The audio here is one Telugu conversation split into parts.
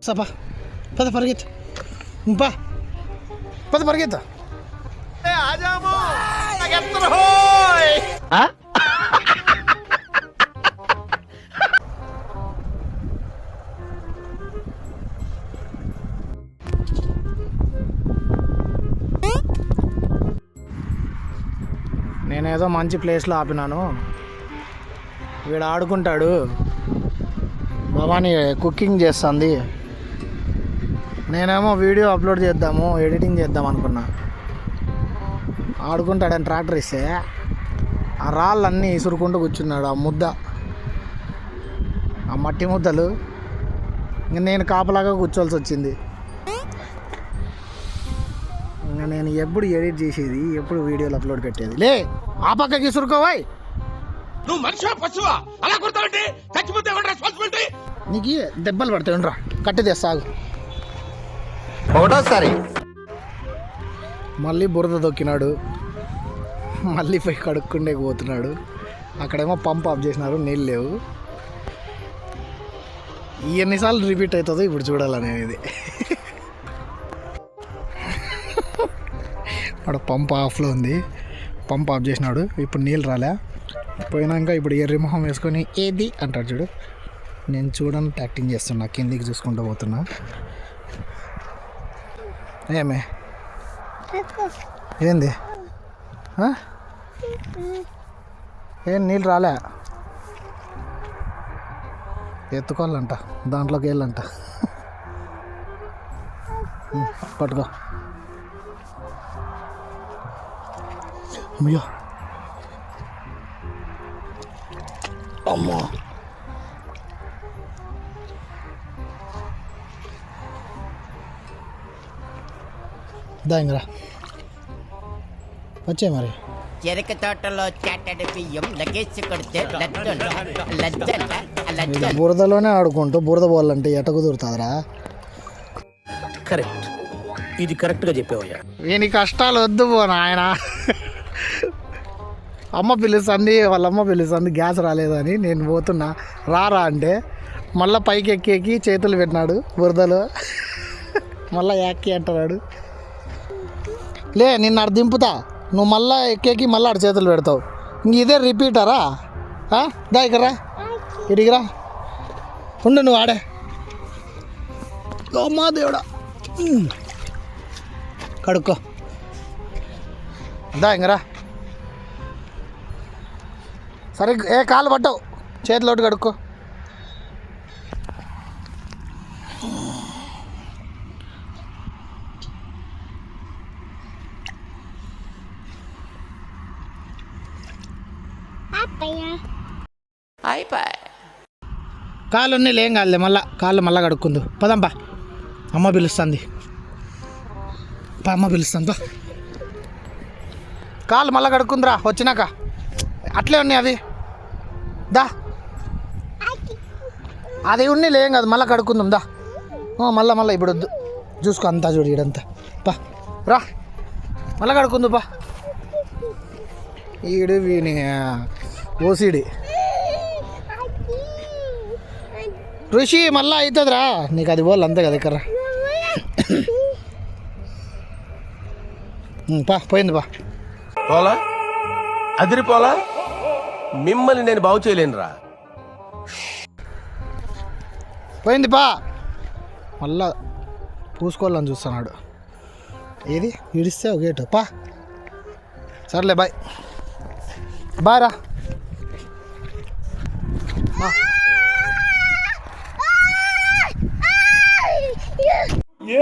సపా పద పరిగెత్తు పా పద పరిగెత్తా నేనేదో మంచి ప్లేస్లో ఆపినాను. వీడు ఆడుకుంటాడు, భవానీ కుకింగ్ చేస్తుంది, నేనేమో వీడియో అప్లోడ్ చేద్దాము ఎడిటింగ్ చేద్దాం అనుకున్నా. ఆడుకుంటాడని ట్రాక్టర్ ఇస్తే ఆ రాళ్ళన్నీ ఇసురుకుంటూ కూర్చున్నాడు. ఆ ముద్ద, ఆ మట్టి ముద్దలు ఇంక నేను కాపలాగా కూర్చోవలసి వచ్చింది. ఇంకా నేను ఎప్పుడు ఎడిట్ చేసేది, ఎప్పుడు వీడియోలు అప్లోడ్ పెట్టేది? లే ఆ పక్కకి ఇసురుకోవాయి. నువ్వు మనిషి పశువా? అలా కొడతావంటే చచ్చిపోతే ఎవరి రెస్పాన్సిబిలిటీ? నీకు దెబ్బలు పడతాయి రా, కట్టి తెస్తాగు. ఒకటోసారి మళ్ళీ బురద దొక్కినాడు, మళ్ళీ పోయి కడుక్కుండే పోతున్నాడు. అక్కడేమో పంప్ ఆఫ్ చేసినారు, నీళ్ళు లేవు. ఎన్నిసార్లు రిపీట్ అవుతుందో ఇప్పుడు చూడాలనేది. అక్కడ పంప్ ఆఫ్లో ఉంది, పంప్ ఆఫ్ చేసినాడు. ఇప్పుడు నీళ్ళు రాలే, పోయినాక ఇప్పుడు ఎర్రి మొహం వేసుకొని ఏది అంటాడు చూడు. నేను చూడని యాక్టింగ్ చేస్తున్నా, కిందికి చూసుకుంటూ పోతున్నా. ఏమే ఏంది ఏం నీళ్ళు రాలే? ఎత్తుకోవాలంట, దాంట్లోకి వెళ్ళంట. పట్టుకో. అయ్యో అమ్మో, దాంగరా వచ్చే మరి. చెరుకు తోటలో చాటడి బియ్యం లగేసి కొడితే బురదలోనే ఆడుకుంటూ బురద పోవాలంటే ఎట కుదురుతుందిరా? కరెక్ట్, ఇది కరెక్ట్గా చెప్పావయ్యా. వీని కష్టాలు వద్దు పో నాయన. అమ్మ పిలుస్తుంది, వాళ్ళ అమ్మ పిలుస్తుంది, గ్యాస్ రాలేదని నేను పోతున్నా. రారా అంటే మళ్ళీ పైకి ఎక్కి చేతులు పెట్టినాడు బురదలో. మళ్ళీ యాక్కి అంటున్నాడు. లే నిన్ను అక్కడ దింపుతా, నువ్వు మళ్ళీ ఎక్కేకి మళ్ళీ అక్కడ చేతులు పెడతావు. ఇంక ఇదే రిపీటరా? దా ఇక్కడరా, ఇడిగిరా, ఉండు నువ్వు ఆడే. అమ్మా దేవుడా, కడుక్కో. దా ఇంకరా. సరే ఏ కాలు పట్టవు, చేతిలోటి కడుక్కో. కాళ్ళు ఉన్నాయి, ఏం కాదులే, మళ్ళా కాళ్ళు మళ్ళీ కడుక్కుందు. పదంపా, అమ్మ పిలుస్తుంది. అమ్మ పిలుస్తుంది. కాళ్ళు మళ్ళీ కడుక్కుందిరా వచ్చినాక. అట్లే ఉన్నాయి అవి, దా. అది ఉన్నాయి ఏం కాదు, మళ్ళీ కడుక్కుందాం దా. మళ్ళీ ఇప్పుడు వద్దు, చూసుకో అంతా చూడు ఈడంతా. పా రా, మళ్ళీ కడుక్కుందు పా. ఈడు వీని ఓసిడి ఋషి మళ్ళీ అవుతుందిరా నీకు, అది పోవాలి అంతే కదా. ఇక్కడ పా, పోయింది పా. పోలా అదిరిపోలా, మిమ్మల్ని నేను బాగు చేయలేనురా. పోయింది పా. మళ్ళా పూసుకోవాలని చూస్తున్నాడు. ఏది ఇడిస్తే ఒకేటు పా. సర్లే బాయ్, బాయ్ రా.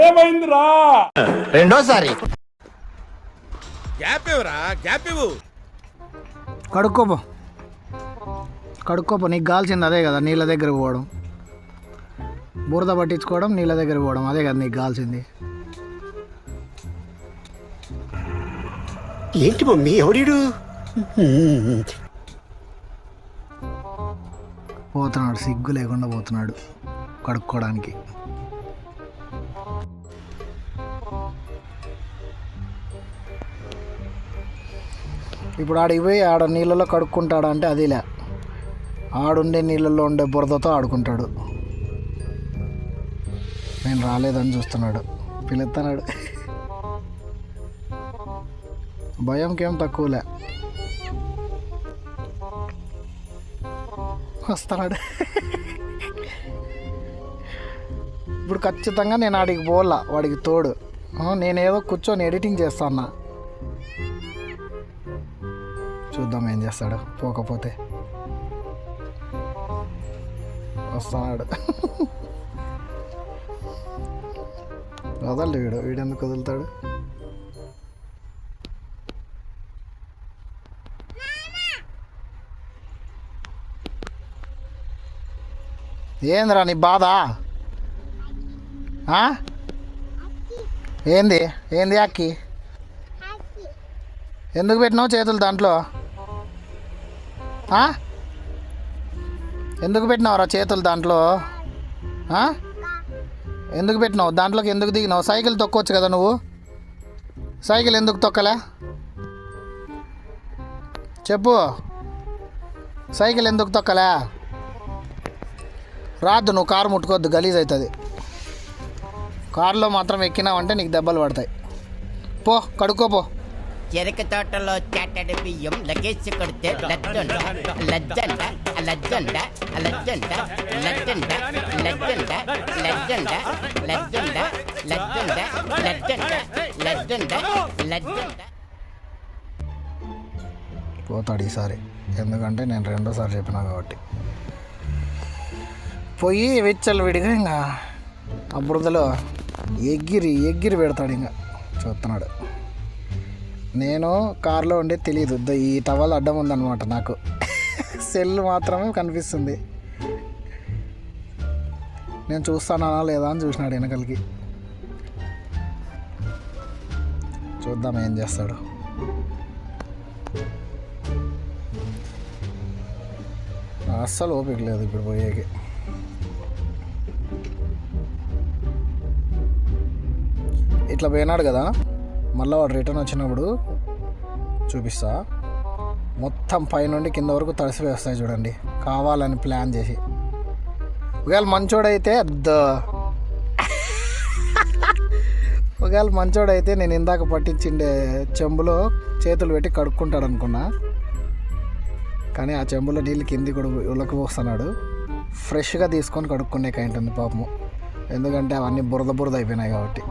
ఏమైందిరా? రెండోసారి గ్యాప్ ఇవ్వరా, గ్యాప్ ఇవ్వు. కడుక్కోపో, కడుక్కోపో. నీకు కాల్చింది అదే కదా, నీళ్ళ దగ్గర పోవడం, బురద పట్టించుకోవడం, నీళ్ళ దగ్గర పోవడం, అదే కదా నీకు కాల్చింది. ఏంటి మమ్మీ ఎవడీడు? పోతున్నాడు, సిగ్గు లేకుండా పోతున్నాడు కడుక్కోవడానికి. ఇప్పుడు ఆడికి పోయి ఆడ నీళ్ళలో కడుక్కుంటాడా అంటే అదిలే, ఆడుండే నీళ్ళల్లో ఉండే బురదతో ఆడుకుంటాడు. నేను రాలేదని చూస్తున్నాడు, పిలుస్తున్నాడు. భయంకేం తక్కువలే, వస్తున్నాడు. ఇప్పుడు ఖచ్చితంగా నేను ఆడికి పోలా, వాడికి తోడు. నేనేదో కూర్చొని ఎడిటింగ్ చేస్తాను. చూద్దాం ఏం చేస్తాడు. పోకపోతే వస్తున్నాడు. వదలడు వీడెందుకు వదులుతాడు? ఏందిరా నీ బాధ? ఏంది ఏంది అక్కి? ఎందుకు పెట్టినావు చేతులు దాంట్లో? ఎందుకు పెట్టినావురా చేతులు దాంట్లో? ఎందుకు పెట్టినావు దాంట్లోకి? ఎందుకు దిగినావు? సైకిల్ తొక్కొచ్చు కదా నువ్వు. సైకిల్ ఎందుకు తొక్కలే చెప్పు? సైకిల్ ఎందుకు తొక్కలే? రాద్దు, నువ్వు కారు ముట్టుకోవద్దు, గలీజ్ అవుతుంది. కారులో మాత్రం ఎక్కినావంటే నీకు దెబ్బలు పడతాయి. పో కడుక్కోపో. చెరుకు తోటలో చాటెడ్ బియ్యం లగేజ్ కొడితే లజ్జండ లజ్జండ లజ్జండ లజ్జండ లజ్జండ లజ్జండ లజ్జండ లజ్జండ లజ్జండ లజ్జండ లజ్జండ లజ్జండ. పోతాడు ఈసారి, ఎందుకంటే నేను రెండోసారి చెప్పినా కాబట్టి. పోయి వెచ్చలు విడిగా ఇంకా ఆ బురదలో ఎగిరి పెడతాడు. ఇంకా చూస్తున్నాడు. నేను కారులో ఉండే తెలియదు, ఈ టవల్ అడ్డం ఉందన్నమాట నాకు. సెల్ మాత్రమే కనిపిస్తుంది. నేను చూస్తానా లేదా అని చూసినాడు వెనకలికి. చూద్దాం ఏం చేస్తాడు. అస్సలు ఓపిక లేదు ఇప్పుడు పోయేకి. ఇట్లా పోయినాడు కదా, మళ్ళీ వాడు రిటర్న్ వచ్చినప్పుడు చూపిస్తా. మొత్తం పైనుండి కింద వరకు తడిసి వేస్తాయి చూడండి, కావాలని ప్లాన్ చేసి. ఒకవేళ మంచోడైతే ఒకవేళ మంచోడైతే నేను ఇందాక పట్టించిండే చెంబులో చేతులు పెట్టి కడుక్కుంటాడు అనుకున్నా. కానీ ఆ చెంబులో నీళ్ళు కింది కూడా ఉలకపోస్తున్నాడు. ఫ్రెష్గా తీసుకొని కడుక్కునే కైంటుంది పాపము, ఎందుకంటే అవన్నీ బురద అయిపోయినాయి కాబట్టి.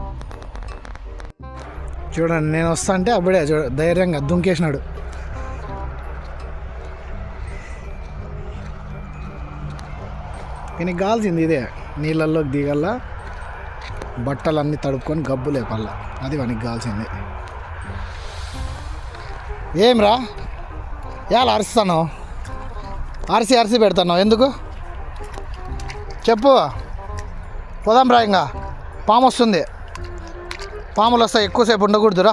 చూడండి, నేను వస్తా అంటే అప్పుడే ధైర్యంగా దుంకేసినాడు. కానీ కాల్సింది ఇదే, నీళ్ళల్లోకి దిగల్లా, బట్టలన్నీ తడుపుకొని గబ్బు లేపల్లా, అది వానికి కాల్సింది. ఏమ్రా ఎలా అరుస్తాను? అరిసి పెడతాను ఎందుకు చెప్పు? పోదాం రా, ఇంకా పాము వస్తుంది. పాములు వస్తాయి, ఎక్కువసేపు ఉండకూడదురా.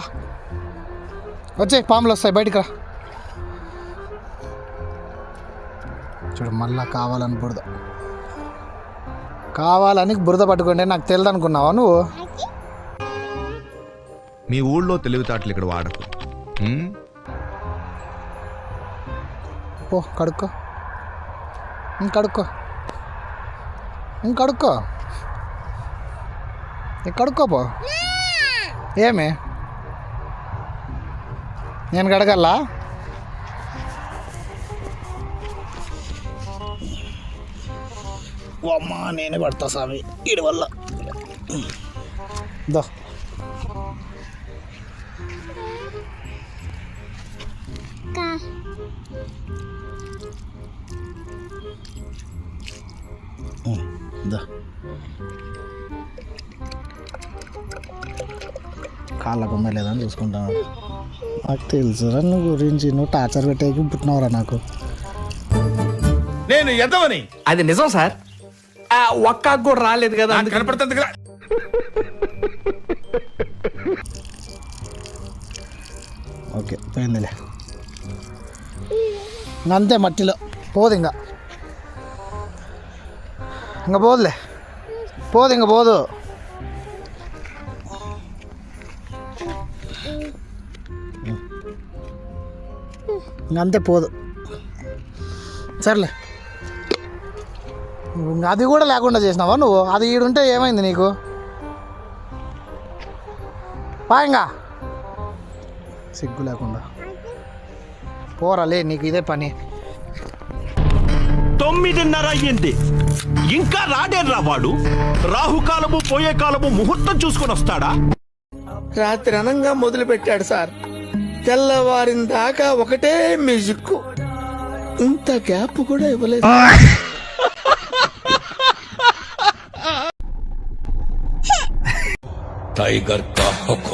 వచ్చే పాములు వస్తాయి, బయటికి రా. చూడు, మళ్ళా కావాలని బురద పట్టుకుంటే నాకు తెలియదు అనుకున్నావా నువ్వు? మీ ఊళ్ళో తెలివితేటలు ఇక్కడ వాడకు. పో కడుక్కో, కడుక్కోపో. ఏమి నేను కడగల్లా? అమ్మా నేనే పడతా స్వామి వీడి వల్ల. దో కాళ్ళకుందా లేదని చూసుకుంటాను. నాకు తెలుసురా నువ్వు గురించి, నువ్వు టార్చర్ పెట్టేకి పుట్టినవరా నాకు. నేను ఎదవని అది నిజం సార్. ఒక్క కూడా రాలేదు కదా, కనపడుతుంది కదా. ఓకే పోయిందిలే, అంతే. మట్టిలో పోదు, ఇంకా పోదులే, పోదు. అంతే పోదు. సర్లే, అది కూడా లేకుండా చేసినావా నువ్వు? అది ఈడుంటే ఏమైంది నీకు? పాయంగా సిగ్గు లేకుండా పోరాలే, నీకు ఇదే పని. 9:30 అయ్యింది, ఇంకా రాడేర్రా వాడు. రాహుకాలము పోయే కాలము ముహూర్తం చూసుకొని వస్తాడా? రాత్రి అనంగా మొదలు పెట్టాడు సార్, తెల్లవారిన దాకా ఒకటే మ్యూజిక్. ఇంత గ్యాప్ కూడా ఇవ్వలేదు. टाइगर का हुक्म